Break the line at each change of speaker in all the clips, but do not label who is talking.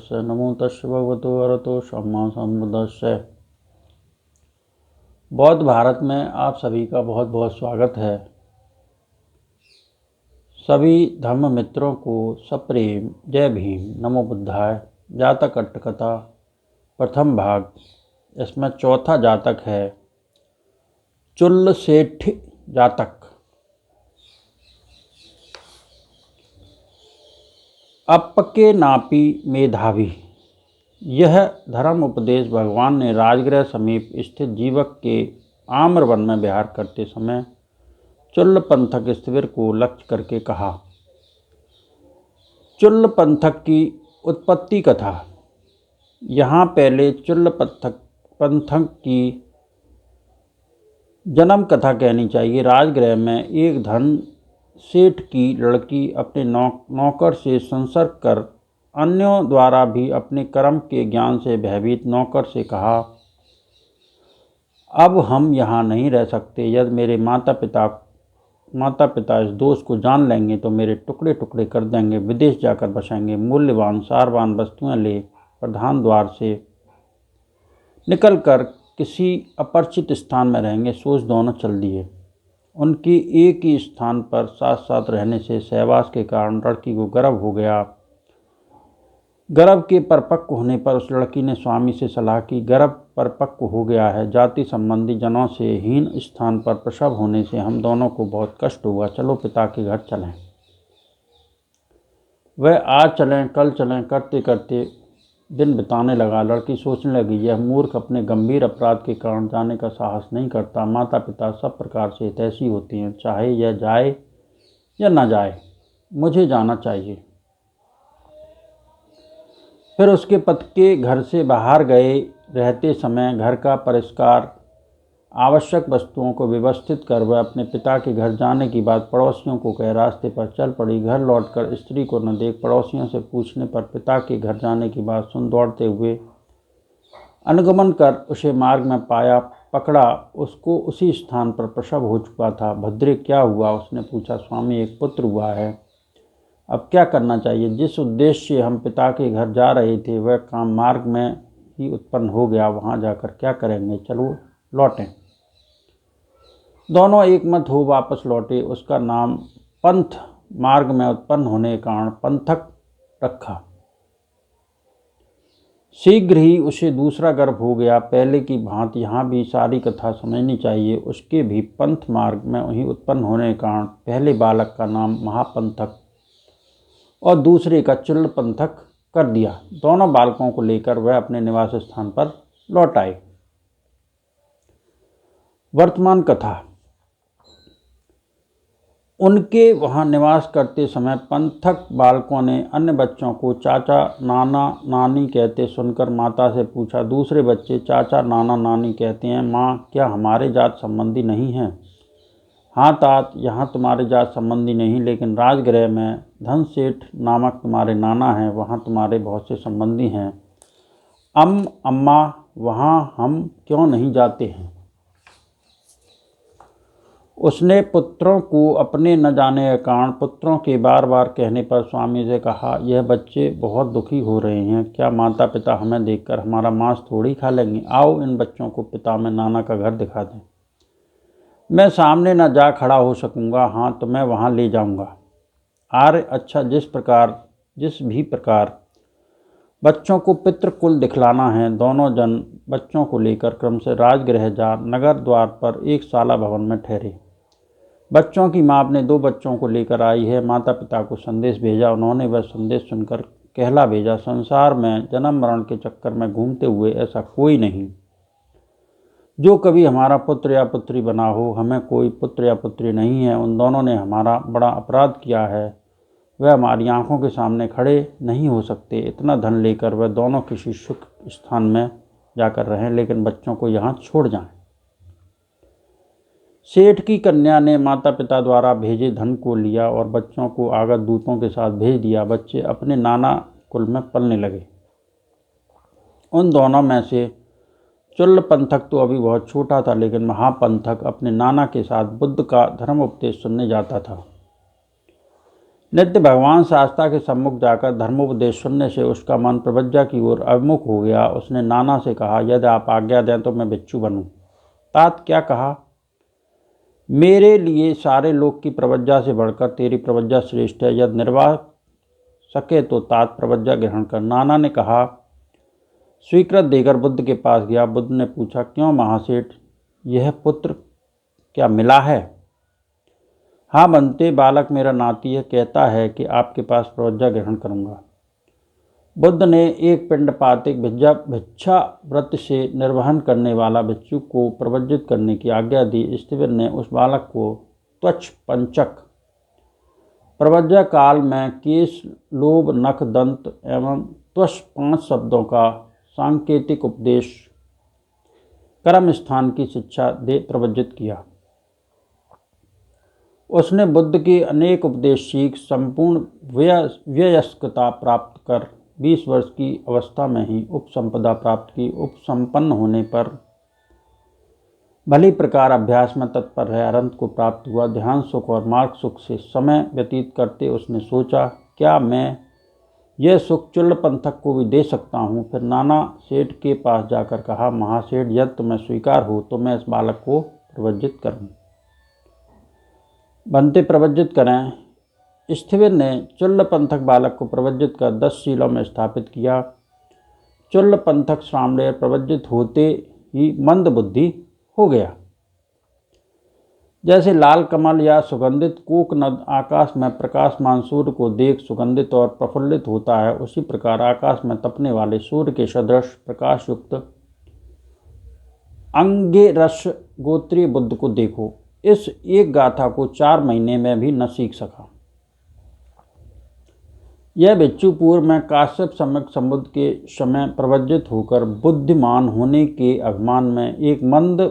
तस्य नमो तस्य भगवतो अरहतो सम्मा सम्बुद्धस्य। बौद्ध भारत में आप सभी का बहुत बहुत स्वागत है। सभी धर्म मित्रों को सप्रेम जय भीम, नमो बुद्धाय। जातक अट्टकथा प्रथम भाग। इसमें चौथा जातक है चुल्ल सेठ जातक। अपके नापी मेधावी। यह धर्म उपदेश भगवान ने राजगृह समीप स्थित जीवक के आम्रवन में विहार करते समय चुल्ल पंथक स्थिविर को लक्ष्य करके कहा। चुल्ल पंथक की उत्पत्ति कथा। यहाँ पहले चुल्ल पंथक की जन्म कथा कहनी चाहिए। राजगृह में एक धन सेठ की लड़की अपने नौकर से संसर्ग कर अन्यों द्वारा भी अपने कर्म के ज्ञान से भयभीत नौकर से कहा, अब हम यहाँ नहीं रह सकते। यदि मेरे माता पिता इस दोष को जान लेंगे तो मेरे टुकड़े टुकड़े कर देंगे, विदेश जाकर बसेंगे, मूल्यवान सारवान वस्तुएं ले प्रधान द्वार से निकलकर किसी अपरिचित स्थान में रहेंगे। सोच दोनों चल दिए। उनकी एक ही स्थान पर साथ साथ रहने से सहवास के कारण लड़की को गर्भ हो गया। गर्भ के परिपक्व होने पर उस लड़की ने स्वामी से सलाह की, गर्भ परिपक्व हो गया है, जाति संबंधी जनों से हीन स्थान पर प्रसव होने से हम दोनों को बहुत कष्ट हुआ, चलो पिता के घर चलें। वह आज चलें कल चलें करते करते दिन बिताने लगा। लड़की सोचने लगी, यह मूर्ख अपने गंभीर अपराध के कारण जाने का साहस नहीं करता। माता पिता सब प्रकार से हितैषी होते हैं, चाहे यह जाए या न जाए, मुझे जाना चाहिए। फिर उसके पति के घर से बाहर गए रहते समय घर का परिष्कार, आवश्यक वस्तुओं को व्यवस्थित कर वह अपने पिता के घर जाने की बात पड़ोसियों को कह रास्ते पर चल पड़ी। घर लौटकर स्त्री को न देख पड़ोसियों से पूछने पर पिता के घर जाने की बात सुन दौड़ते हुए अनुगमन कर उसे मार्ग में पाया, पकड़ा। उसको उसी स्थान पर प्रसव हो चुका था। भद्रे क्या हुआ? उसने पूछा। स्वामी, एक पुत्र हुआ है, अब क्या करना चाहिए? जिस उद्देश्य से हम पिता के घर जा रहे थे वह काम मार्ग में ही उत्पन्न हो गया, वहाँ जाकर क्या करेंगे? चलो लौटें। दोनों एकमत हो वापस लौटे। उसका नाम पंथ मार्ग में उत्पन्न होने के कारण पंथक रखा। शीघ्र ही उसे दूसरा गर्भ हो गया। पहले की भांति यहाँ भी सारी कथा समझनी चाहिए। उसके भी पंथ मार्ग में वहीं उत्पन्न होने के कारण पहले बालक का नाम महापंथक और दूसरे का चुल्ल पंथक कर दिया। दोनों बालकों को लेकर वह अपने निवास स्थान पर लौट आए। वर्तमान कथा। उनके वहाँ निवास करते समय पंथक बालकों ने अन्य बच्चों को चाचा नाना नानी कहते सुनकर माता से पूछा। दूसरे बच्चे चाचा नाना नानी कहते हैं, माँ क्या हमारे जात संबंधी नहीं हैं? हाँ तात, यहाँ तुम्हारे जात संबंधी नहीं, लेकिन राजगृह में धन सेठ नामक तुम्हारे नाना हैं, वहाँ तुम्हारे बहुत से संबंधी हैं। अम्मा, वहाँ हम क्यों नहीं जाते हैं? उसने पुत्रों को अपने न जाने के कारण पुत्रों के बार बार कहने पर स्वामी से कहा, यह बच्चे बहुत दुखी हो रहे हैं, क्या माता पिता हमें देखकर हमारा मांस थोड़ी खा लेंगे? आओ इन बच्चों को पिता में नाना का घर दिखा दें। मैं सामने न जा खड़ा हो सकूँगा, हाँ तो मैं वहाँ ले जाऊँगा। आर्य, अच्छा, जिस भी प्रकार बच्चों को पितृकुल दिखलाना है। दोनों जन बच्चों को लेकर क्रम से राजगृह जा नगर द्वार पर एक शाला भवन में ठहरे। बच्चों की माँ अपने 2 बच्चों को लेकर आई है। माता पिता को संदेश भेजा। उन्होंने वह संदेश सुनकर कहला भेजा, संसार में जन्म मरण के चक्कर में घूमते हुए ऐसा कोई नहीं जो कभी हमारा पुत्र या पुत्री बना हो। हमें कोई पुत्र या पुत्री नहीं है। उन दोनों ने हमारा बड़ा अपराध किया है, वह हमारी आंखों के सामने खड़े नहीं हो सकते। इतना धन लेकर वह दोनों किसी सुख स्थान में जाकर रहें, लेकिन बच्चों को यहाँ छोड़ जाएं। सेठ की कन्या ने माता पिता द्वारा भेजे धन को लिया और बच्चों को आगत दूतों के साथ भेज दिया। बच्चे अपने नाना कुल में पलने लगे। उन दोनों में से चुल्ल पंथक तो अभी बहुत छोटा था, लेकिन महापंथक अपने नाना के साथ बुद्ध का धर्म उपदेश सुनने जाता था। नित्य भगवान शास्ता के सम्मुख जाकर धर्मोपदेश सुनने से उसका मन प्रवज्जा की ओर अभिमुख हो गया। उसने नाना से कहा, यदि आप आज्ञा दें तो मैं भिक्षु बनूं। तात क्या कहा? मेरे लिए सारे लोक की प्रवज्जा से बढ़कर तेरी प्रवज्जा श्रेष्ठ है। यदि निर्वाह सके तो तात प्रवज्जा ग्रहण कर। नाना ने कहा, स्वीकृत देकर बुद्ध के पास गया। बुद्ध ने पूछा, क्यों महासेठ, यह पुत्र क्या मिला है? हाँ बनते, बालक मेरा नाती है, कहता है कि आपके पास प्रवज्जा ग्रहण करूँगा। बुद्ध ने एक पिंडपातिक भिक्षा व्रत से निर्वहन करने वाला भिक्षु को प्रवज्जित करने की आज्ञा दी। स्टीवन ने उस बालक को त्वच पंचक प्रवज्जा काल में केश, लोभ, नख, दंत एवं त्वच 5 शब्दों का सांकेतिक उपदेश कर्म स्थान की शिक्षा दे प्रवज्जित किया। उसने बुद्ध के अनेक उपदेश सीख संपूर्ण वयस्कता प्राप्त कर 20 वर्ष की अवस्था में ही उपसंपदा प्राप्त की। उपसंपन्न होने पर भली प्रकार अभ्यास में तत्पर रह अनंत को प्राप्त हुआ। ध्यान सुख और मार्ग सुख से समय व्यतीत करते उसने सोचा, क्या मैं यह सुख चुल्ल पंथक को भी दे सकता हूँ? फिर नाना सेठ के पास जाकर कहा, महासेठ, यदि तुम्हें स्वीकार हो तो मैं इस बालक को प्रवज्जित करूँ। बनते, प्रवज्जित करें। स्टीवन ने चुल्ल पंथक बालक को प्रवज्जित कर 10 शीलों में स्थापित किया। चुल्ल पंथक श्रामणेर प्रवज्जित होते ही मंद बुद्धि हो गया। जैसे लाल कमल या सुगंधित कोकनद आकाश में प्रकाशमान सूर्य को देख सुगंधित और प्रफुल्लित होता है, उसी प्रकार आकाश में तपने वाले सूर्य के सदृश प्रकाश युक्त अंगिरस गोत्रीय बुद्ध को देखो। इस एक गाथा को 4 महीने में भी न सीख सका। यह भिक्षु पूर्व में काश्यप सम्यक संबुद्ध के समय प्रवज्जित होकर बुद्धिमान होने के अभिमान में एक मंद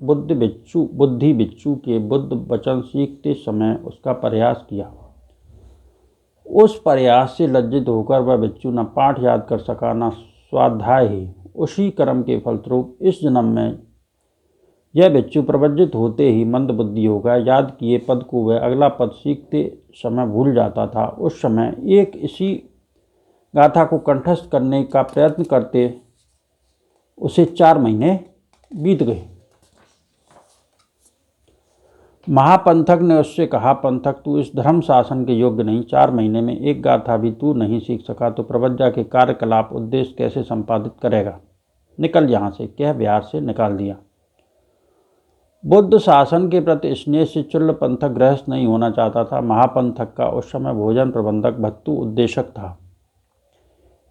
बुद्धि भिक्षु के बुद्ध वचन सीखते समय उसका प्रयास किया। उस प्रयास से लज्जित होकर वह भिक्षु न पाठ याद कर सका न स्वाध्याय ही। उसी कर्म के फलस्वरूप इस जन्म में यह भिक्षु प्रवज्जित होते ही मंद बुद्धि हो गया। याद किए पद को वह अगला पद सीखते समय भूल जाता था। उस समय एक इसी गाथा को कंठस्थ करने का प्रयत्न करते उसे 4 महीने बीत गए। महापंथक ने उससे कहा, पंथक, तू इस धर्म शासन के योग्य नहीं। 4 महीने में एक गाथा भी तू नहीं सीख सका तो प्रवज्जा के कार्यकलाप उद्देश्य कैसे संपादित करेगा? निकल यहाँ से, कह बिहार से निकाल दिया। बुद्ध शासन के प्रति स्नेह से चुल्ल पंथक गृहस्थ नहीं होना चाहता था। महापंथक का उस समय भोजन प्रबंधक भत्तु उद्देशक था।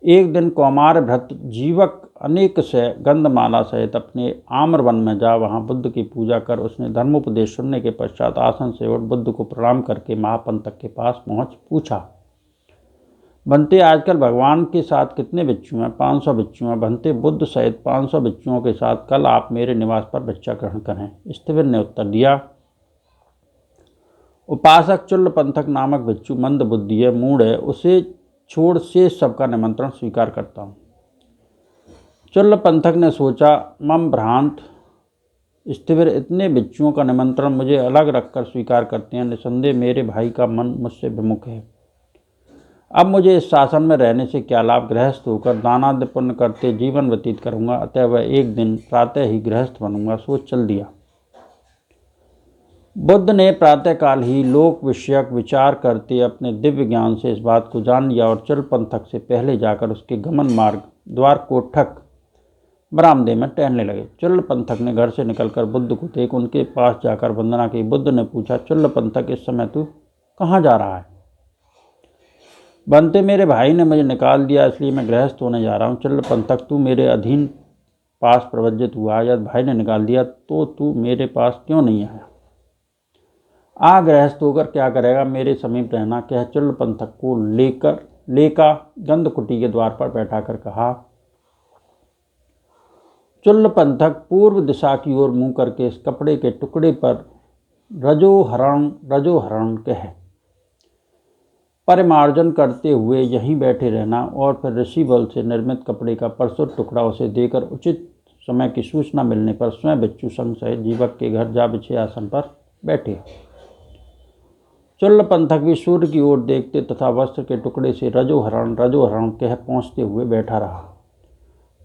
एक दिन कौमार भ्रत जीवक अनेक से गंधमाला सहित अपने आम्रवन में जा वहाँ बुद्ध की पूजा कर उसने धर्मोपदेश सुनने के पश्चात आसन से उठ बुद्ध को प्रणाम करके महापंथक के पास पहुँच पूछा, बनते, आजकल भगवान के साथ कितने भिक्षु हैं? 500 भिक्षु हैं। बनते, बुद्ध सहित 500 भिक्षुओं के साथ कल आप मेरे निवास पर भिक्षा ग्रहण करें। स्टीवन ने उत्तर दिया, उपासक चुल्ल पंथक नामक भिक्षु मंद बुद्धि है, मूढ़ है, उसे छोड़ शेष सबका निमंत्रण स्वीकार करता हूँ। चुल्ल पंथक ने सोचा, मम भ्रांत, स्टीवन इतने भिक्षुओं का निमंत्रण मुझे अलग रखकर स्वीकार करते हैं। निसंदेह मेरे भाई का मन मुझसे विमुख है। अब मुझे इस शासन में रहने से क्या लाभ? गृहस्थ होकर दानादि पुण्य करते जीवन व्यतीत करूँगा। अतः वह एक दिन प्रातः ही गृहस्थ बनूंगा। सोच चल दिया। बुद्ध ने प्रातःकाल ही लोक विषयक विचार करते अपने दिव्य ज्ञान से इस बात को जान लिया और चुल्ल पंथक से पहले जाकर उसके गमन मार्ग द्वार कोठक बरामदे में टहलने लगे। चुल्ल पंथक ने घर से निकलकर बुद्ध को देख उनके पास जाकर वंदना की। बुद्ध ने पूछा, चुल्ल पंथक, इस समय तू कहाँ जा रहा है? बनते, मेरे भाई ने मुझे निकाल दिया, इसलिए मैं गृहस्थ होने जा रहा हूँ। चुल्ल पंथक, तू मेरे अधीन पास प्रवज्जित हुआ। यदि भाई ने निकाल दिया तो तू मेरे पास क्यों नहीं आया? आ गृहस्थ होकर क्या करेगा? मेरे समीप रहना, कह चुल्ल पंथक को लेका गंधकुटी के द्वार पर बैठा कर कहा। चुल्ल पंथक पूर्व दिशा की ओर मुंह करके इस कपड़े के टुकड़े पर रजोहरण कह परिमार्जन करते हुए यहीं बैठे रहना और फिर ऋषि बल से निर्मित कपड़े का परसुत टुकड़ा उसे देकर उचित समय की सूचना मिलने पर स्वयं भिक्षु संघ सहित जीवक के घर जा बिछे आसन पर बैठे। चुल्ल पंथक भी सूर्य की ओर देखते तथा वस्त्र के टुकड़े से रजोहरण रजोहरण कह पहुँचते हुए बैठा रहा।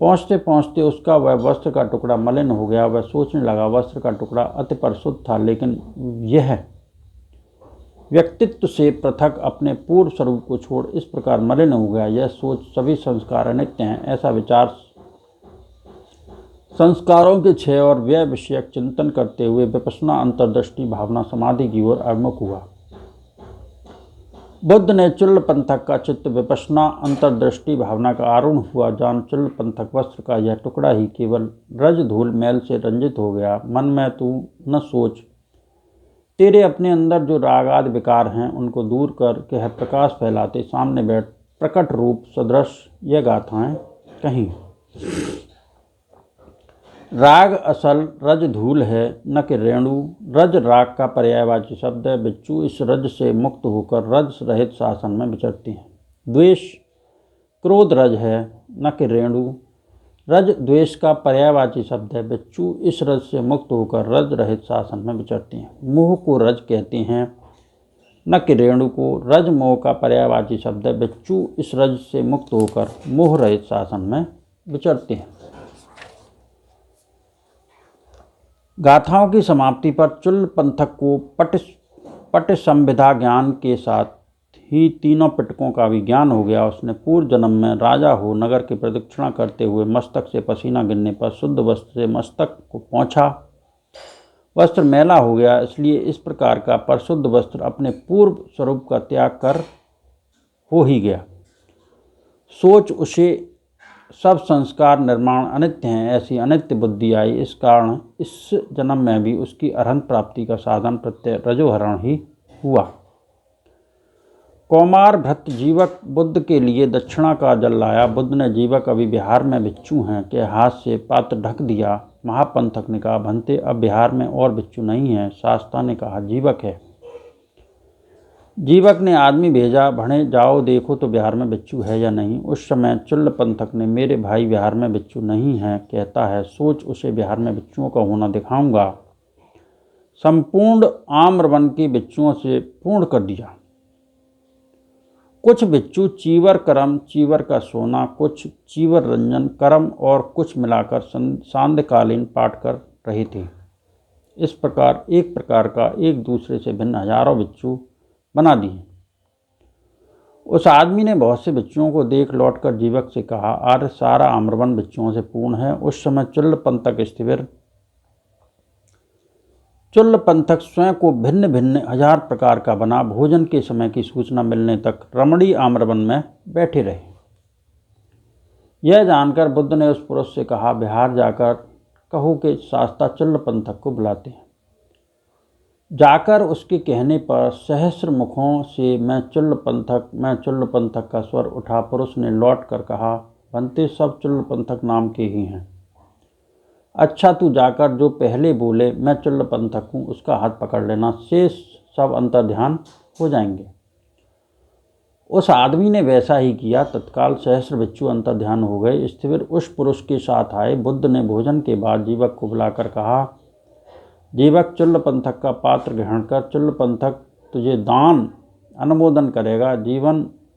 पहुँचते पहुँचते उसका वह वस्त्र का टुकड़ा मलिन हो गया। वह सोचने लगा, वस्त्र का टुकड़ा अति परिशुद्ध था, लेकिन यह व्यक्तित्व से पृथक अपने पूर्व स्वरूप को छोड़ इस प्रकार मलिन हो गया। यह सोच सभी संस्कार अनित्य हैं, ऐसा विचार संस्कारों के क्षय और व्यय विषयक चिंतन करते हुए विपश्यना अंतर्दृष्टि भावना समाधि की ओर अभिमुख हुआ। बुद्ध ने चुल्ल पंथक का चित्त विपश्यना अंतर्दृष्टि भावना का आरूढ़ हुआ जान चुल्ल पंथक वस्त्र का यह टुकड़ा ही केवल रज धूल मैल से रंजित हो गया। मन में तू न सोच, तेरे अपने अंदर जो राग आदि विकार हैं उनको दूर कर कह प्रकाश फैलाते सामने बैठ प्रकट रूप सदृश यह गाथाएं कहीं। राग असल रज धूल है, न कि रेणु। रज राग का पर्यायवाची शब्द है। बिच्छू इस रज से मुक्त होकर रज रहित शासन में विचरती हैं। द्वेष क्रोध रज है, न कि रेणु। रज द्वेष का पर्यायवाची शब्द है। बिच्छू इस रज से मुक्त होकर रज रहित शासन में विचरती हैं। मोह को रज कहते हैं, न कि रेणु को। रज मोह का पर्यायवाची शब्द है। बिच्छू इस रज से मुक्त होकर मोह रहित शासन में विचरते हैं। गाथाओं की समाप्ति पर चुल्ल पंथक को पट संविधा ज्ञान के साथ ही तीनों पिटकों का भी ज्ञान हो गया। उसने पूर्व जन्म में राजा हो नगर की प्रदक्षिणा करते हुए मस्तक से पसीना गिरने पर शुद्ध वस्त्र से मस्तक को पोंछा। वस्त्र मैला हो गया, इसलिए इस प्रकार का परिशुद्ध वस्त्र अपने पूर्व स्वरूप का त्याग कर हो ही गया। सोच उसे सब संस्कार निर्माण अनित्य हैं, ऐसी अनित्य बुद्धि आई। इस कारण इस जन्म में भी उसकी अरहंत प्राप्ति का साधन प्रत्यय रजोहरण ही हुआ। कौमार भृत जीवक बुद्ध के लिए दक्षिणा का जल लाया। बुद्ध ने जीवक अभी बिहार में बिच्छू हैं के हाथ से पात्र ढक दिया। महापंथक ने कहा, भंते अब बिहार में और बिच्छू नहीं है। शास्ता ने कहा, जीवक है। जीवक ने आदमी भेजा, भणे जाओ देखो तो बिहार में बिच्छू है या नहीं। उस समय चुल्ल पंथक ने, मेरे भाई बिहार में बिच्छू नहीं है कहता है, सोच उसे बिहार में बिच्छुओं का होना दिखाऊंगा। संपूर्ण आम्रवन के बिच्छुओं से पूर्ण कर दिया। कुछ बिच्छू चीवर करम चीवर का सोना, कुछ चीवर रंजन करम और कुछ मिलाकर सांध्यकालीन पाठ कर रहे थे। इस प्रकार एक प्रकार का एक दूसरे से भिन्न हजारों बिच्छू बना दिए। उस आदमी ने बहुत से बिच्छुओं को देख लौटकर जीवक से कहा, आर्य सारा आम्रवन बिच्छुओं से पूर्ण है। उस समय चुल्ल पंथक स्थिर। चुल्ल पंथक स्वयं को भिन्न भिन्न हजार प्रकार का बना भोजन के समय की सूचना मिलने तक रमणी आम्रवन में बैठे रहे। यह जानकर बुद्ध ने उस पुरुष से कहा, बिहार जाकर कहो कि शास्ता चुल्ल पंथक को बुलाते हैं। जाकर उसके कहने पर सहस्र मुखों से मैं चुल्ल पंथक का स्वर उठा। पुरुष ने लौट कर कहा, बनते सब चुल्ल पंथक नाम के ही हैं। अच्छा, तू जाकर जो पहले बोले मैं चुल्ल पंथक हूँ उसका हाथ पकड़ लेना, शेष सब अंतर्ध्यान हो जाएंगे। उस आदमी ने वैसा ही किया। तत्काल सहस्र बिच्छू अंतर्ध्यान हो गए। स्थिर उस पुरुष के साथ आए। बुद्ध ने भोजन के बाद जीवक को बुलाकर कहा, जीवक चुल्ल पंथक का पात्र ग्रहण कर, चुल्ल पंथक तुझे दान अनुमोदन करेगा।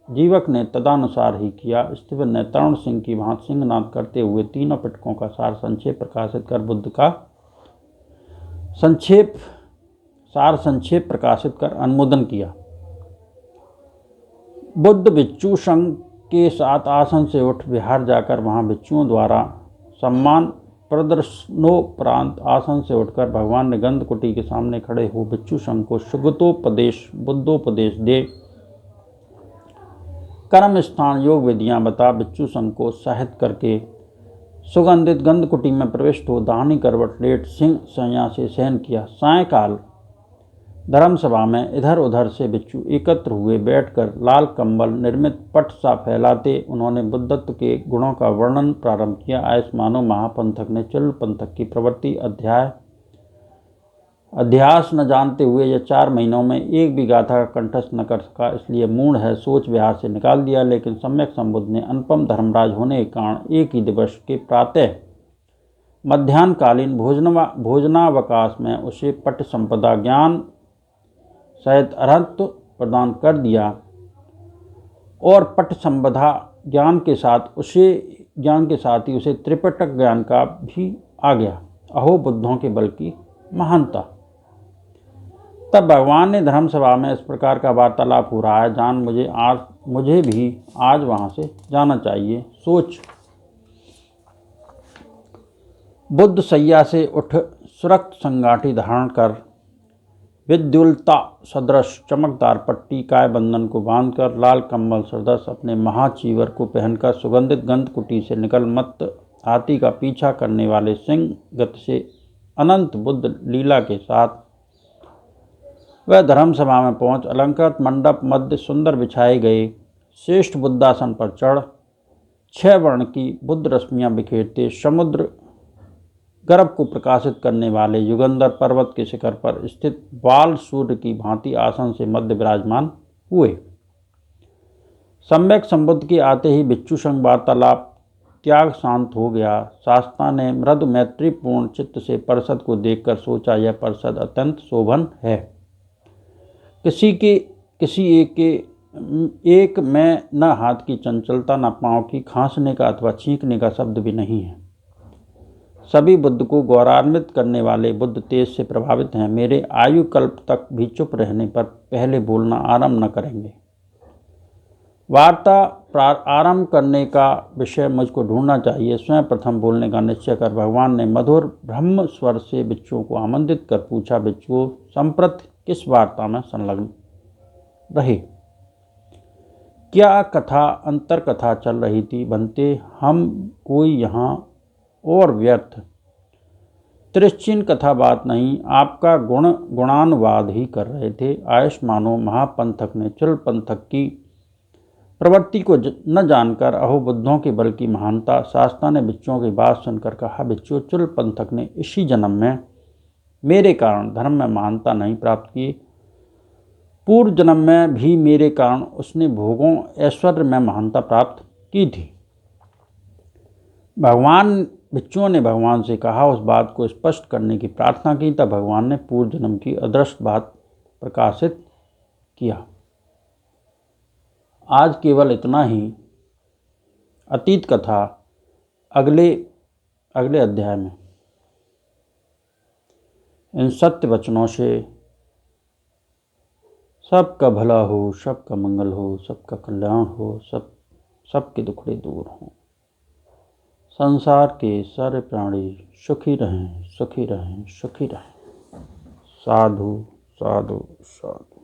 जीवक ने तदानुसार ही किया। स्थिर ने तरुण सिंह की भांति सिंहनाद करते हुए तीनों पिटकों का सार संक्षेप प्रकाशित कर बुद्ध का संक्षेप प्रकाशित कर अनुमोदन किया। बुद्ध बिच्छू संघ के साथ आसन से उठ बिहार जाकर वहां बिच्छुओं द्वारा सम्मान प्रदर्शनोपरांत आसन से उठकर भगवान ने गंध कुटी के सामने खड़े हो बिच्छू संघ को सुगतोपदेश बुद्धोपदेश दे कर्म स्थान योग विधियां बता बिच्छू संघ को उत्साहित करके सुगंधित गंध कुटी में प्रविष्ट हो दाहिनी करवट लेट सिंह सैया से शयन किया। सायंकाल धर्मसभा में इधर उधर से बिच्छू एकत्र हुए। बैठकर लाल कंबल निर्मित पट सा फैलाते उन्होंने बुद्धत्व के गुणों का वर्णन प्रारंभ किया। आयुष्मानो महापंथक ने चुल्ल पंथक की प्रवृत्ति अध्यास न जानते हुए यह 4 महीनों में एक भी गाथा का कंठस्थ न कर सका, इसलिए मूढ़ है सोच विहार से निकाल दिया। लेकिन सम्यक संबुद्ध ने अनुपम धर्मराज होने के कारण एक ही दिवस के प्रातः मध्याह्नकालीन भोजनावकाश में उसे पट संपदा ज्ञान सहित अर्हत्व प्रदान कर दिया और पट संबंधा ज्ञान के साथ ही उसे त्रिपिटक ज्ञान का भी आ गया। अहो बुद्धों के बल की महानता। तब भगवान ने धर्म सभा में इस प्रकार का वार्तालाप हो रहा है, जान मुझे भी आज वहाँ से जाना चाहिए। सोच। बुद्ध सैया से उठ सुरक्त संगाठी धारण कर विद्युल्ता सदृश चमकदार पट्टी काय बंधन को बांधकर लाल कंबल सदृश अपने महाचीवर को पहनकर सुगंधित गंध कुटी से निकल मत हाथी का पीछा करने वाले सिंह गति से अनंत बुद्ध लीला के साथ वह धर्म सभा में पहुंच अलंकृत मंडप मध्य सुंदर बिछाए गए श्रेष्ठ बुद्धासन पर चढ़ 6 वर्ण की बुद्ध रश्मियां बिखेरते समुद्र गर्भ को प्रकाशित करने वाले युगंधर पर्वत के शिखर पर स्थित बाल सूर्य की भांति आसन से मध्य विराजमान हुए। सम्यक संबुद्ध के आते ही भिक्षु संग वार्तालाप त्याग शांत हो गया। शास्ता ने मृदु मैत्रीपूर्ण चित्त से परिषद को देखकर सोचा, यह परिषद अत्यंत शोभन है। किसी एक में न हाथ की चंचलता, न पाँव की खांसने का अथवा छींकने का शब्द भी नहीं है। सभी बुद्ध को गौरवान्वित करने वाले बुद्ध तेज से प्रभावित हैं। मेरे आयु कल्प तक भी चुप रहने पर पहले बोलना आरंभ न करेंगे। वार्ता आरंभ करने का विषय मुझको ढूंढना चाहिए। स्वयं प्रथम बोलने का निश्चय कर भगवान ने मधुर ब्रह्म स्वर से भिक्षुओं को आमंत्रित कर पूछा, भिक्षुओं संप्रति किस वार्ता में संलग्न रहे? क्या कथा अंतर कथा चल रही थी? बनते हम कोई यहाँ और व्यर्थ तिरश्चीन कथा बात नहीं, आपका गुणानुवाद ही कर रहे थे। आयुष्मानो महापंथक ने चुल पंथक की प्रवृत्ति को न जानकर अहो बुद्धों के बल की महानता। शास्ता ने भिक्षुओं की बात सुनकर कहा, भिक्षुओं चुल पंथक ने इसी जन्म में मेरे कारण धर्म में महानता नहीं प्राप्त की, पूर्व जन्म में भी मेरे कारण उसने भोगों ऐश्वर्य में महानता प्राप्त की थी। भिक्षुओं ने भगवान से कहा, उस बात को स्पष्ट करने की प्रार्थना की। तब भगवान ने पूर्व जन्म की अदृष्ट बात प्रकाशित किया। आज केवल इतना ही। अतीत कथा अगले अध्याय में। इन सत्य वचनों से सबका भला हो, सबका मंगल हो, सबका कल्याण हो, सबके दुखड़े दूर हों। संसार के सारे प्राणी सुखी रहें, सुखी रहें, सुखी रहें। साधु साधु साधु।